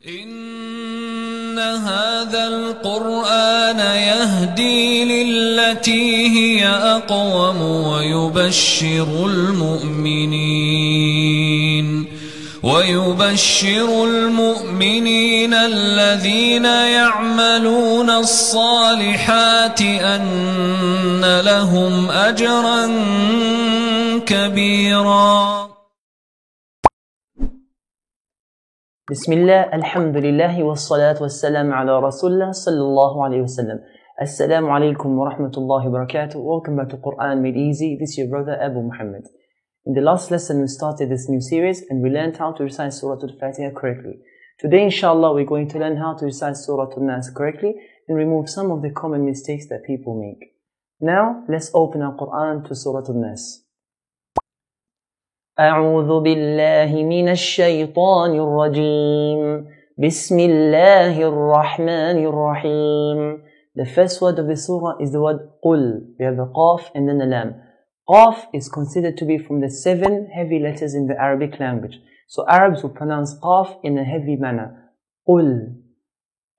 إن هذا القرآن يهدي للتي هي أقوم ويبشر المؤمنين الذين يعملون الصالحات أن لهم أجرا كبيرا. بسم الله الحمد لله والصلاة والسلام على رسول الله صلى الله عليه وسلم. Assalamu alaikum wa rahmatullahi wa barakatuh. Welcome back to Quran Made Easy. This is your brother Abu Muhammad. In the last lesson we started this new series and we learned how to recite Surah Al-Fatiha correctly. Today inshallah we're going to learn how to recite Surah Al-Nas correctly and remove some of the common mistakes that people make. Now let's open our Quran to Surah Al-Nas. أعوذ بالله من الشيطان الرجيم بسم الله الرحمن الرحيم. The first word of the surah is the word قل. We have the qaf and then the lam. Qaf is considered to be from the 7 heavy letters in the Arabic language. So Arabs will pronounce qaf in a heavy manner. قل.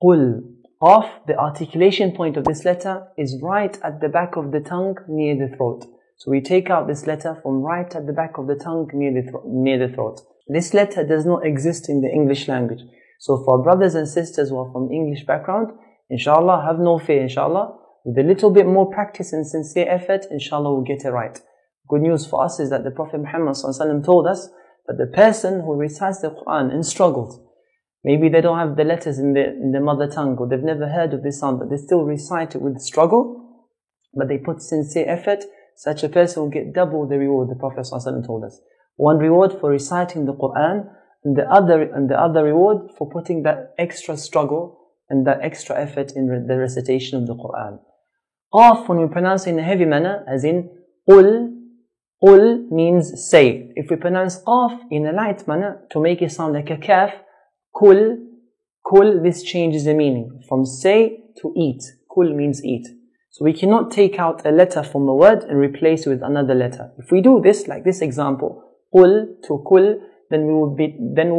قل. Qaf, the articulation point of this letter is right at the back of the tongue near the throat. So we take out this letter from right at the back of the tongue near the throat. This letter does not exist in the English language. So for brothers and sisters who are from English background, inshallah, have no fear, inshallah. With a little bit more practice and sincere effort, inshallah, we'll get it right. Good news for us is that the Prophet Muhammad ﷺ told us that the person who recites the Quran and struggles, maybe they don't have the letters in the mother tongue or they've never heard of this sound, but they still recite it with struggle, but they put sincere effort, such a person will get double the reward the Prophet ﷺ told us. One reward for reciting the Quran and the other reward for putting that extra struggle and that extra effort in the recitation of the Quran. Qaf, when we pronounce it in a heavy manner, as in qul, qul means say. If we pronounce qaf in a light manner to make it sound like a kaf, kul, kul, this changes the meaning from say to eat. Kul means eat. So we cannot take out a letter from a word and replace it with another letter. If we do this, like this example, qul to kul, then we will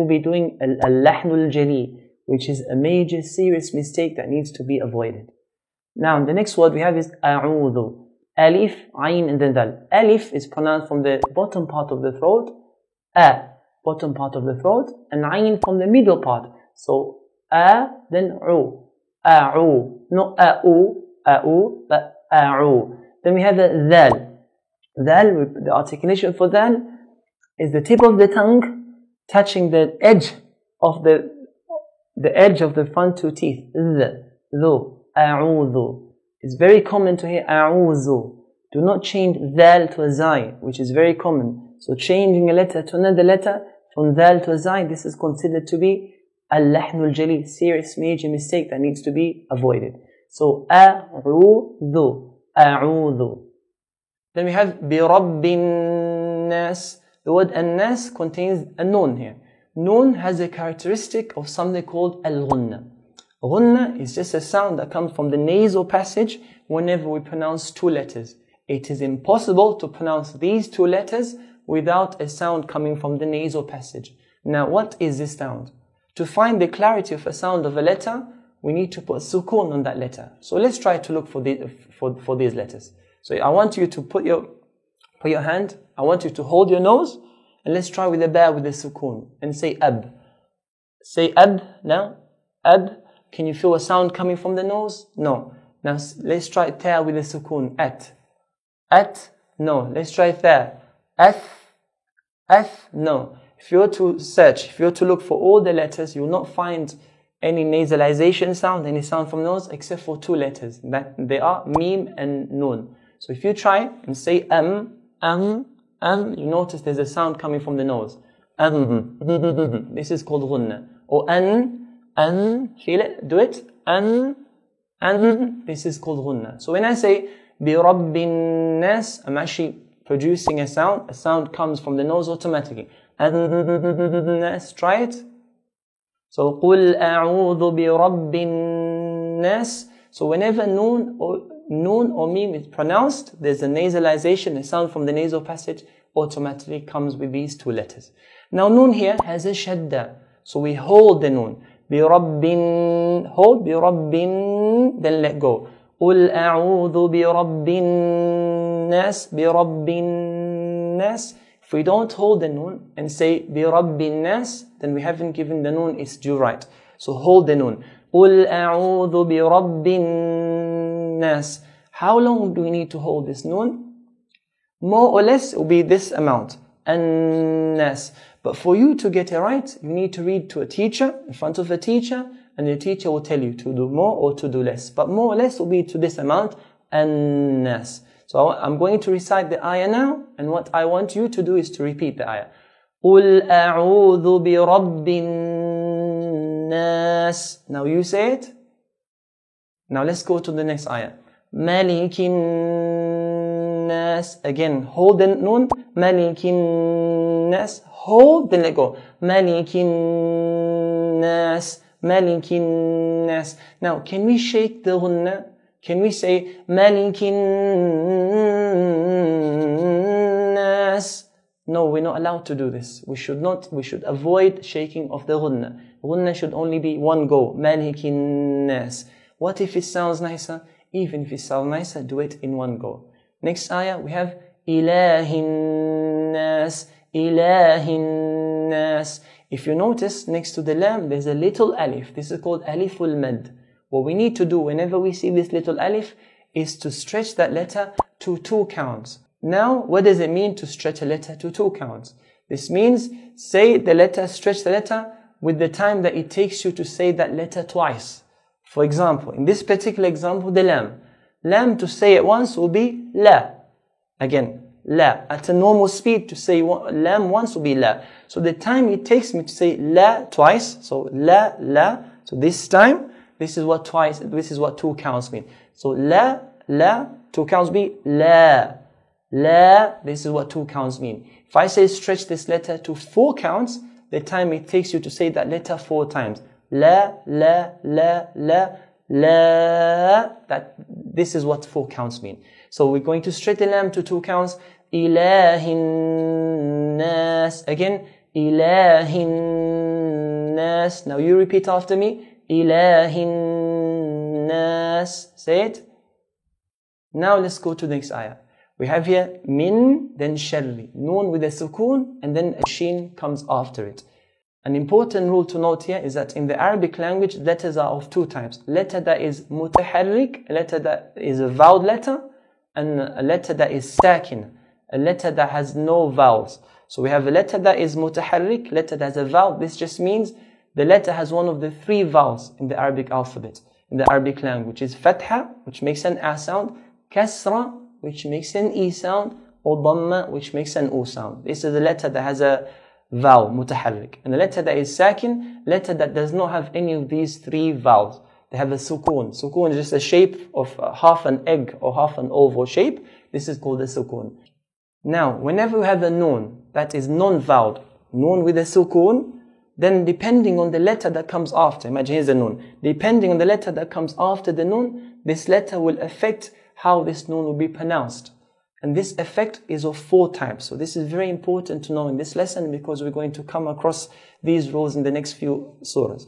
be doing al-lahnul jali, which is a major serious mistake that needs to be avoided. Now the next word we have is a'udhu. Alif, ayn and then dal. Alif is pronounced from the bottom part of the throat, bottom part of the throat, and ayn from the middle part. So then u, a'u, not a'u, but a'u. Then we have the dal. Dal, the articulation for dal is the tip of the tongue touching the edge of the edge of the front 2 teeth. Dhu, a'udhu. It's very common to hear a'udhu. Do not change dal to a zai, which is very common. So changing a letter to another letter from dal to a zai, this is considered to be al-lahnul jali, serious major mistake that needs to be avoided. So a'udhu, a'udhu. Then we have bi rabbin nas. The word an-nas contains a nun here. Nun has a characteristic of something called al-ghunna. Ghunna is just a sound that comes from the nasal passage whenever we pronounce 2 letters. It is impossible to pronounce these 2 letters without a sound coming from the nasal passage. Now what is this sound? To find the clarity of a sound of a letter, we need to put sukoon on that letter. So let's try to look for these letters. So I want you to put your hand, I want you to hold your nose, and let's try with the ba with the sukoon and say ab. Say ab now. Ab. Can you feel a sound coming from the nose? No. Now let's try ta with the sukoon. At. At. No. Let's try tha. Ath. Ath. No. If you were to search, if you were to look for all the letters, you will not find any nasalization sound, any sound from nose, except for 2 letters. They are mim and nun. So if you try and say you notice there's a sound coming from the nose. This is called ghunna. Or feel it, do it. This is called ghunna. So when I say bi rabbin nas, I'm actually producing a sound. A sound comes from the nose automatically. Try it. So قُلْ أَعُوذُ بِرَبِّ النَّاسِ. So whenever noon or mim is pronounced, there's a nasalization, a sound from the nasal passage automatically comes with these 2 letters. Now noon here has a shadda. So we hold the noon. بِرَبِّن, hold, بِرَبِّن, then let go. قُلْ أَعُوذُ بِرَبِّ النَّاسِ, بِرَبِّ النَّاسِ. If we don't hold the noon and say بِرَبِّ النَّاسِ, then we haven't given the noon its due right. So hold the noon. قُلْ أَعُوذُ بِرَبِّ النَّاسِ. How long do we need to hold this noon? More or less, it will be this amount. النَّاسِ. But for you to get it right, you need to read to a teacher, in front of a teacher, and the teacher will tell you to do more or to do less. But more or less will be to this amount, النَّاسِ. So I'm going to recite the ayah now, and what I want you to do is to repeat the ayah. قُلْ أَعُوذُ بِرَبِّ النَّاسِ. Now you say it. Now let's go to the next ayah. مَلِكِ النَّاسِ. Again, hold the noon. مَلِكِ النَّاسِ. Hold, then let go. مَلِكِ النَّاسِ. مَلِكِ النَّاسِ. Now, can we shake the ghunna? Can we say مَلِكِ النَّاسِ? No, we're not allowed to do this. We should avoid shaking of the ghunna. Ghunna should only be one go. مَلِكِ النَّاسِ. What if it sounds nicer? Even if it sounds nicer, do it in one go. Next ayah, we have إِلَهِ النَّاسِ. إِلَهِ النَّاسِ. If you notice, next to the lam, there's a little alif. This is called aliful mad. What we need to do whenever we see this little alif is to stretch that letter to 2 counts. Now, what does it mean to stretch a letter to 2 counts? This means say the letter, stretch the letter with the time that it takes you to say that letter twice. For example, in this particular example, the lam. Lam to say it once will be la. Again, la. At a normal speed to say lam once will be la. So the time it takes me to say la twice, so la, la. So this time, this is what 2 counts mean. So la, 2 counts be la. La, this is what 2 counts mean. If I say stretch this letter to 4 counts, the time it takes you to say that letter 4 times. La, la, la, la, la. This is what 4 counts mean. So we're going to stretch the lam to 2 counts. Ilahin nas. Again, Ilahin nas. Now you repeat after me. Ilahin nas. Say it. Now let's go to the next ayah. We have here min, then sharri. Noon with a sukoon, and then a sheen comes after it. An important rule to note here is that in the Arabic language, letters are of 2 types. Letter that is mutaharrik, a letter that is a vowel letter, and a letter that is sakin, a letter that has no vowels. So we have a letter that is mutaharrik, letter that has a vowel. This just means the letter has one of the 3 vowels in the Arabic alphabet, in the Arabic language, which is fatha, which makes an a sound, kasra, which makes an e sound, or dhamma, which makes an u sound. This is a letter that has a vowel, mutaharrik. And the letter that is sakin, letter that does not have any of these 3 vowels. They have a sukoon. Sukoon is just a shape of half an egg or half an oval shape. This is called a sukoon. Now, whenever we have a noon that is non-voweled, noon with a sukoon, then depending on the letter that comes after, imagine here's a noon. Depending on the letter that comes after the noon, this letter will affect how this noon will be pronounced. And this effect is of 4 types. So this is very important to know in this lesson because we're going to come across these rules in the next few surahs.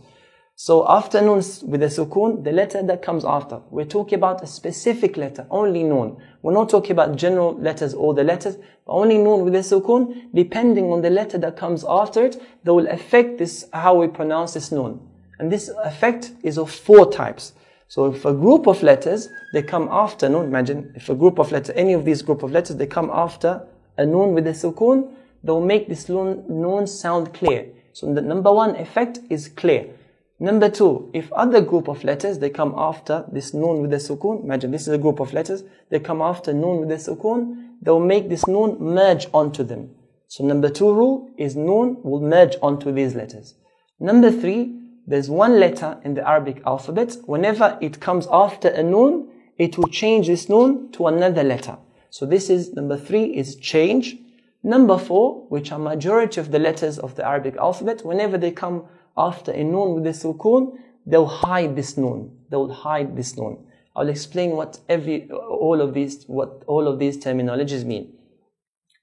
So after noon with a sukoon, the letter that comes after, we're talking about a specific letter, only noon. We're not talking about general letters or the letters, but only noon with a sukoon. Depending on the letter that comes after it, that will affect this, how we pronounce this noon. And this effect is of 4 types. So if a group of letters, they come after noon, imagine if a group of letters, any of these group of letters, they come after a noon with a sukoon, they'll make this noon sound clear. So the number 1 effect is clear. Number 2, if other group of letters, they come after this noon with a sukoon, imagine this is a group of letters, they come after noon with a sukoon, they'll make this noon merge onto them. So number 2 rule is noon will merge onto these letters. Number 3, there's 1 letter in the Arabic alphabet. Whenever it comes after a noon, it will change this noon to another letter. So this is, number 3 is change. Number 4, which are majority of the letters of the Arabic alphabet, whenever they come after a noon with a sukoon, they'll hide this noon. They'll hide this noon. I'll explain what all of these terminologies mean.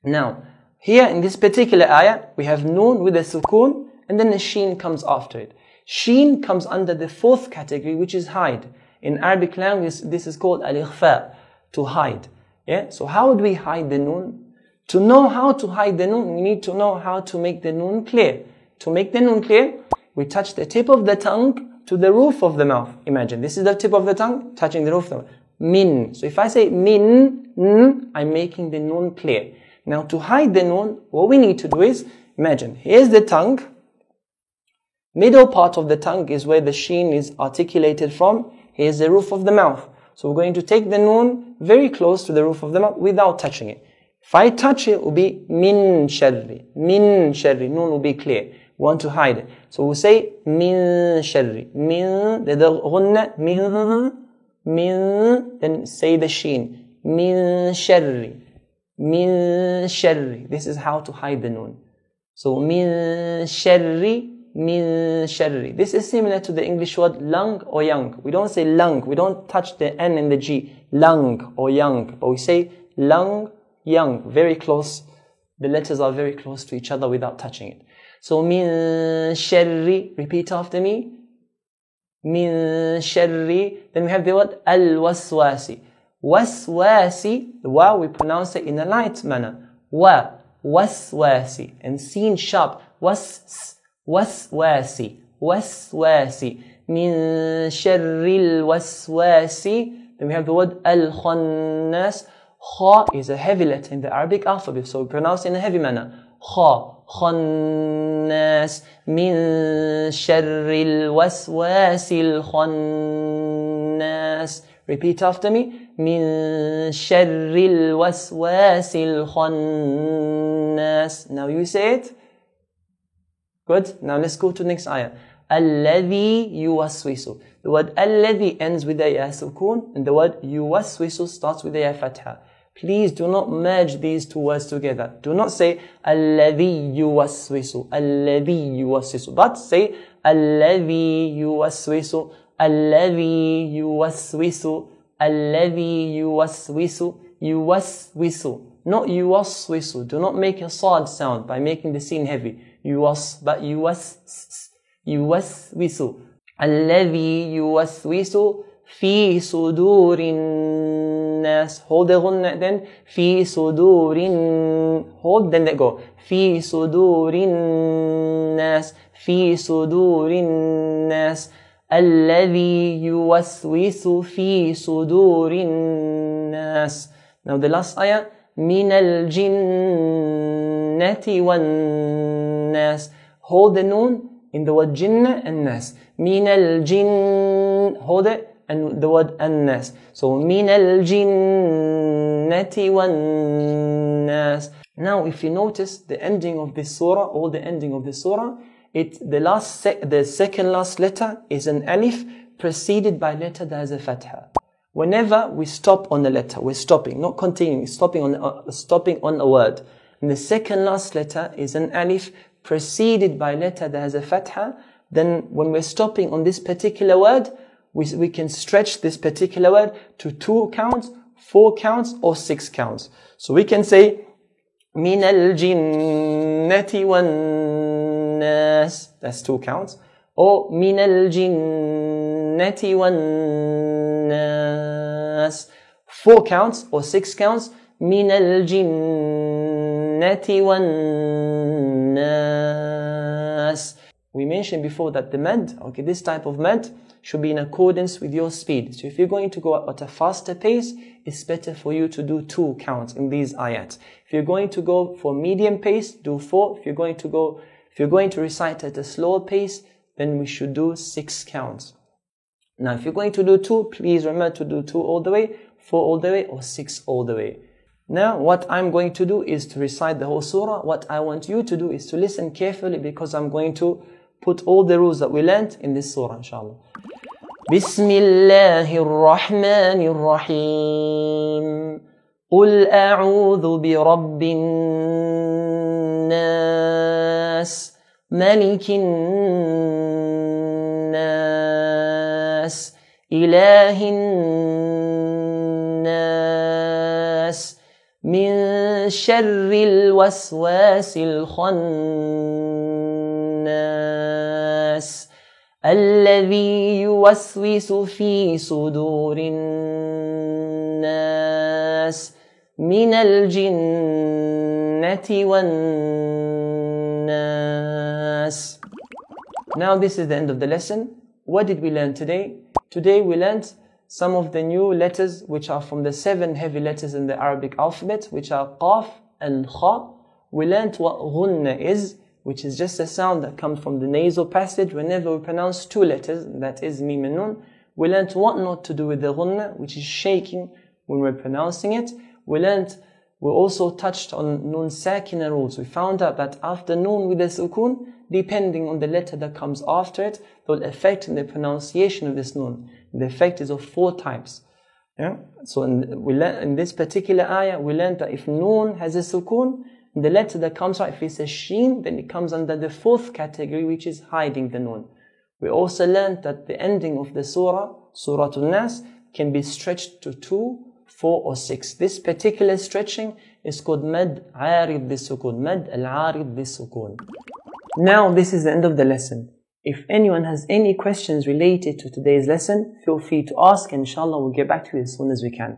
Now, here in this particular ayah, we have noon with a sukoon, and then a sheen comes after it. Sheen comes under the fourth category, which is hide. In Arabic language, this is called al-ikhfa, to hide. Yeah. So how would we hide the noon? To know how to hide the noon, we need to know how to make the noon clear. To make the noon clear, we touch the tip of the tongue to the roof of the mouth. Imagine, this is the tip of the tongue touching the roof of the mouth. Min. So if I say min, I'm making the noon clear. Now to hide the noon, what we need to do is, imagine, here's the tongue. Middle part of the tongue is where the sheen is articulated from. Here's the roof of the mouth. So we're going to take the noon very close to the roof of the mouth without touching it. If I touch it, it will be min sharri. Min sharri. Noon will be clear. We want to hide it. So we'll say min sharri. Min, the ghunna, min, then say the sheen. Min sharri. Min sharri. This is how to hide the noon. So min sharri. Min sharri. This is similar to the English word lung or young. We don't say lung. We don't touch the N and the G. Lung or young. But we say lung, young. Very close. The letters are very close to each other without touching it. So min sharri. Repeat after me. Min sharri. Then we have the word al-waswasi. Waswasi. The wa we pronounce it in a light manner. Wa. Waswasi. And sin sharp. Waswasi, waswasi, min sharril waswasi. Then we have the word al-khannas. Kha is a heavy letter in the Arabic alphabet, so we pronounce it in a heavy manner. Kha, khannas, min sharril waswasil khannas. Repeat after me. Min sharril waswasil khannas. Now you say it. Good. Now let's go to the next ayah. Alladhi yuwaswisu. The word alladhi ends with a ya sukun, and the word yuwaswisu starts with a ya fatha. Please do not merge these two words together. Do not say alladhi yuwaswisu, alladhi yuwaswisu, but say alladhi yuwaswisu, alladhi yuwaswisu, alladhi yuwaswisu, yuwaswisu. Not yuwaswisu. Do not make a sad sound by making the sin heavy. But yuwaswisu. Alladhi yuwaswisu fi sudurin nas. Hold the ghunna then. Fi sudurin. Hold, then let go. Fi sudurin nas. Fi sudurin nas. Alladhi yuwaswisu fi sudurin nas. Now the last ayah. Min al-jinnati wan nas. Hold the noon in the word jinnah and nas. Min al-jinn. Hold it and the word an-nas. So min al-jinnati wan nas. Now if you notice the ending of this surah, or the ending of this surah, the second last letter is an alif preceded by a letter that has a fatha. Whenever we stop on a letter, we're stopping, not continuing, stopping on a word. And the second last letter is an alif preceded by a letter that has a fatha. Then when we're stopping on this particular word, we can stretch this particular word to 2 counts, 4 counts, or 6 counts. So we can say, min al-jinnati wan nas. That's 2 counts. Or min al-jinnati wan nas. 4 counts or 6 counts. Min al-jinnati wan nas. We mentioned before that the mad, this type of mad should be in accordance with your speed. So if you're going to go at a faster pace, it's better for you to do 2 counts in these ayat. If you're going to go for medium pace, do 4. If you're going to recite at a slower pace, then we should do 6 counts. Now, if you're going to do 2, please remember to do 2 all the way, 4 all the way, or 6 all the way. Now, what I'm going to do is to recite the whole surah. What I want you to do is to listen carefully, because I'm going to put all the rules that we learned in this surah, inshallah. Bismillahir Rahmanir Rahim. قل أعوذ برب الناس ملك الناس إله الناس من شر الوسواس الخناس الذي يوسوس في صدور الناس من الجنة والناس. Now this is the end of the lesson. What did we learn today? Today we learned some of the new letters which are from the 7 heavy letters in the Arabic alphabet, which are Qaf and Kha. We learned what Ghunna is, which is just a sound that comes from the nasal passage whenever we pronounce 2 letters, that is Mim and Nun. We learned what not to do with the Ghunna, which is shaking when we're pronouncing it. We also touched on Nun Sakina rules. We found out that after Nun with the Sukun, depending on the letter that comes after it, the effect in the pronunciation of this Nun. The effect is of 4 types. Yeah? So in this particular ayah, we learned that if Nun has a Sukun, the letter that comes out, if it's a Sheen, then it comes under the 4th category, which is hiding the Nun. We also learned that the ending of the surah, Surah An-Nas, can be stretched to 2, 4 or 6. This particular stretching is called Mad Arid Bis-Sukun. Mad Al-Arid Bis-Sukun. Now this is the end of the lesson. If anyone has any questions related to today's lesson, feel free to ask, and inshallah we'll get back to you as soon as we can.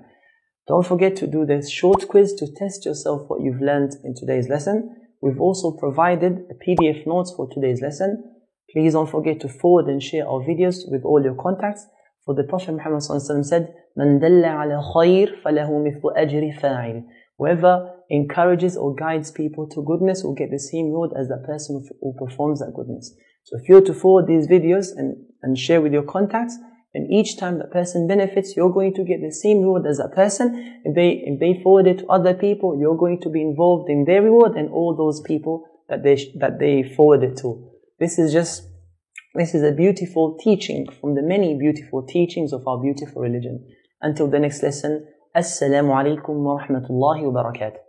Don't forget to do this short quiz to test yourself what you've learned in today's lesson. We've also provided a PDF notes for today's lesson. Please don't forget to forward and share our videos with all your contacts. For the Prophet Muhammad said, "Man dalla ala khayr falahu mithlu ajri fa'il." Whoever encourages or guides people to goodness will get the same reward as the person who performs that goodness. So if you're to forward these videos and share with your contacts, and each time that person benefits, you're going to get the same reward as that person. If they forward it to other people, you're going to be involved in their reward and all those people that they forward it to. This is a beautiful teaching from the many beautiful teachings of our beautiful religion. Until the next lesson, Assalamu alaikum wa rahmatullahi wa barakatuh.